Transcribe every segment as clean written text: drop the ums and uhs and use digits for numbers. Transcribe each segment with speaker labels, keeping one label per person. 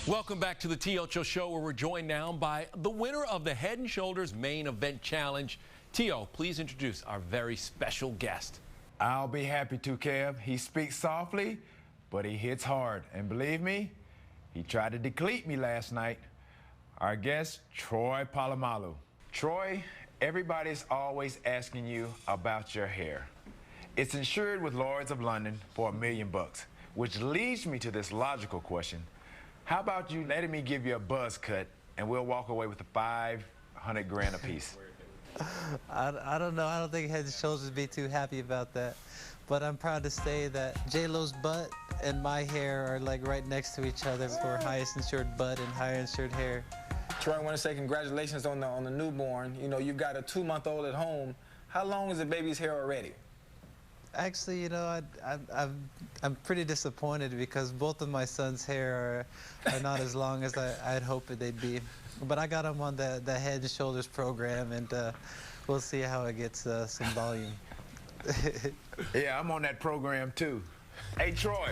Speaker 1: Welcome back to the T.Ocho show, where we're joined now by the winner of the Head & Shoulders Main Event Challenge. T.O., please introduce our very special guest.
Speaker 2: I'll be happy to, Kev. He speaks softly, but he hits hard. And believe me, he tried to decleat me last night. Our guest, Troy Polamalu. Troy, everybody's always asking you about your hair. It's insured with Lloyd's of London for $1 million, which leads me to this logical question. How about you letting me give you a buzz cut and we'll walk away with the 500 grand apiece?
Speaker 3: I don't know. I don't think Head & Shoulders would be too happy about that. But I'm proud to say that J-Lo's butt and my hair are like right next to each other for highest insured butt and higher insured hair.
Speaker 4: Troy, I want to say congratulations on the newborn. You know, you've got a 2-month-old at home. How long is the baby's hair already?
Speaker 3: Actually, you know, I'm pretty disappointed because both of my son's hair are not as long as I'd hoped they'd be. But I got them on the Head & Shoulders program, and we'll see how it gets some volume.
Speaker 2: Yeah, I'm on that program too. Hey, Troy,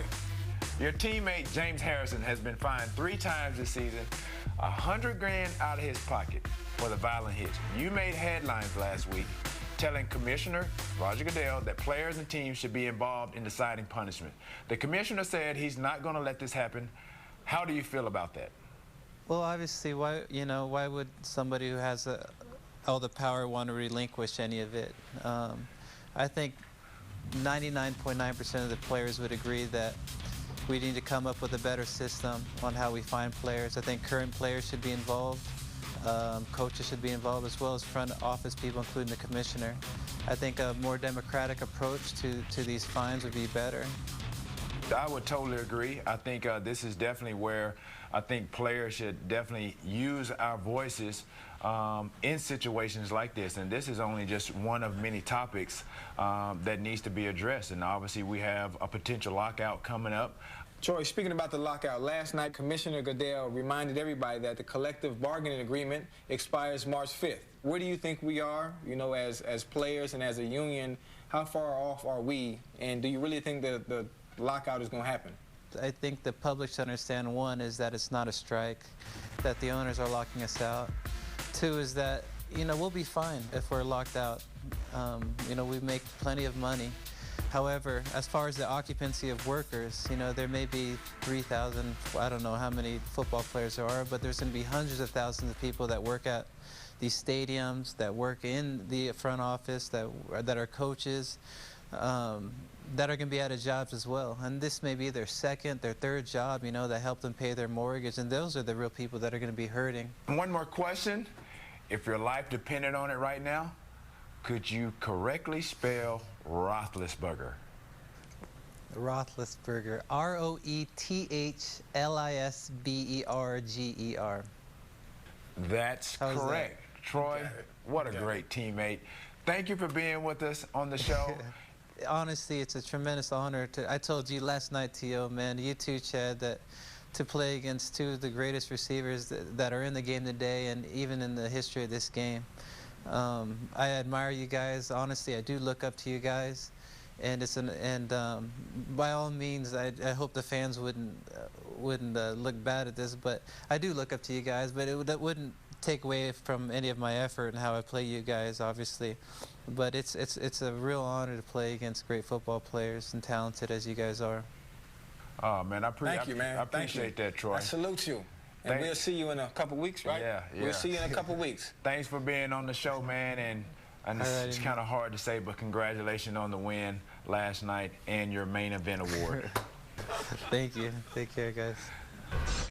Speaker 2: your teammate James Harrison has been fined 3 times this season, 100 grand out of his pocket for the violent hits. You made headlines last week telling Commissioner Roger Goodell that players and teams should be involved in deciding punishment. The commissioner said he's not going to let this happen. How do you feel about that?
Speaker 3: Well, obviously, why would somebody who has all the power want to relinquish any of it? I think 99.9% of the players would agree that we need to come up with a better system on how we find players. I think current players should be involved. Coaches should be involved, as well as front office people, including the commissioner. I think a more democratic approach to these fines would be better.
Speaker 2: I would totally agree. I think this is definitely where I think players should definitely use our voices in situations like this. And this is only just one of many topics that needs to be addressed. And obviously we have a potential lockout coming up.
Speaker 4: Troy, speaking about the lockout, last night Commissioner Goodell reminded everybody that the collective bargaining agreement expires March 5th. Where do you think we are, you know, as players and as a union? How far off are we? And do you really think that the lockout is going to happen?
Speaker 3: I think the public should understand, one, is that it's not a strike, that the owners are locking us out. 2 is that, you know, we'll be fine if we're locked out. You know, we make plenty of money. However, as far as the occupancy of workers, you know, there may be 3,000, I don't know how many football players there are, but there's going to be hundreds of thousands of people that work at these stadiums, that work in the front office, that are coaches, that are going to be out of jobs as well. And this may be their second, their third job, you know, that help them pay their mortgage, and those are the real people that are going to be hurting.
Speaker 2: One more question. If your life depended on it right now, could you correctly spell Roethlisberger?
Speaker 3: Roethlisberger. R-O-E-T-H-L-I-S-B-E-R-G-E-R.
Speaker 2: That's correct.
Speaker 4: That?
Speaker 2: Troy, what a great teammate. Thank you for being with us on the show.
Speaker 3: Honestly, it's a tremendous honor. I told you last night, T.O., man, you too, Chad, that to play against 2 of the greatest receivers that are in the game today and even in the history of this game. I admire you guys. Honestly, I do look up to you guys, and by all means, I hope the fans wouldn't look bad at this, but I do look up to you guys. But that wouldn't take away from any of my effort and how I play you guys, obviously. But it's a real honor to play against great football players and talented as you guys are.
Speaker 2: Oh man,
Speaker 4: Thank you, man.
Speaker 2: I appreciate that, Troy.
Speaker 4: I salute you. And we'll see you in a couple weeks, right?
Speaker 2: Yeah.
Speaker 4: We'll see you in a couple weeks.
Speaker 2: Thanks for being on the show, man. And it's kind of hard to say, but congratulations on the win last night and your main event award.
Speaker 3: Thank you. Take care, guys.